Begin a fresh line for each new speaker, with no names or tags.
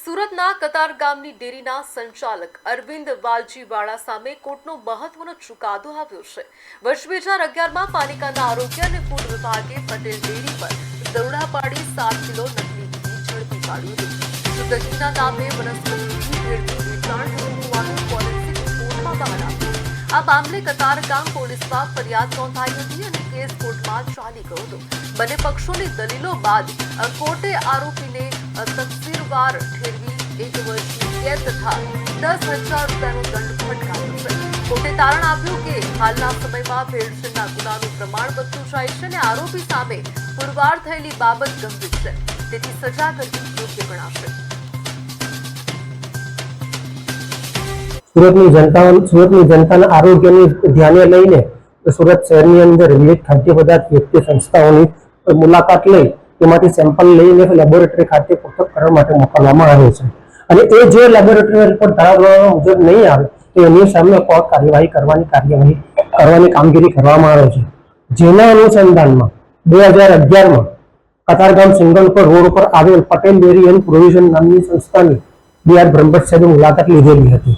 સુરતના કતારગામની ડેરીના સંચાલક અરવિંદ વાલજીવાળા સામે કોર્ટનો મહત્વનો ચુકાદો આવ્યો છે। વર્ષ 2011માં પાલિકાના આરોગ્ય અને ફૂડ વિભાગે પટેલ ડેરી પર દરોડા પાડી 7 કિલો નકલી ઘી ઝડપી પાડ્યું હતું। શુદ્ધ ઘીના નામે વનસ્પતિ ઘી ભેળવી વેચાણ થતું હોવાનું ફોરેન્સિક રિપોર્ટમાં બહાર આવ્યું। આ મામલે કતારગામ પોલીસમાં ફરિયાદ નોંધાઈ હતી અને કેસ કોર્ટમાં ચાલી ગયો હતો। બંને પક્ષોની દલીલો બાદ કોર્ટે આરોપીને તકસીરવાર ઠેરવી 1 વર્ષની કેદ તથા 10,000 રૂપિયાનો દંડ ફટકાર્યો છે। કોર્ટે તારણ આપ્યું કે હાલના સમયમાં ભેળસેળના ગુનાનું પ્રમાણ વધતું જાય છે અને આરોપી સામે પુરવાર થયેલી બાબત ગંભીર છે, તેથી સજા કરવી યોગ્ય ગણાશે।
સુરતની જનતાના આરોગ્યને ધ્યાને લઈને સુરત શહેરની અંદર વિવિધ ખાદ્ય પદાર્થ વ્યક્તિ સંસ્થાઓની મુલાકાત લઈ તેમાંથી સેમ્પલ લઈને લેબોરેટરી ખાતે પૃથ્થકરણ માટે મોકલવામાં આવે છે અને એ જે લેબોરેટરી રિપોર્ટ ધારાધોરણો મુજબ નહીં આવે તો એની સામે કોર્ટ કાર્યવાહી કરવાની કામગીરી કરવામાં આવે છે। જેના અનુસંધાનમાં 2011માં કતારગામ સિંગલપર રોડ પર આવેલ પટેલ ડેરી એન્ડ પ્રોવિઝન નામની સંસ્થાની DR બ્રહ્મભટ્ટ સાહેબે મુલાકાત લીધેલી હતી।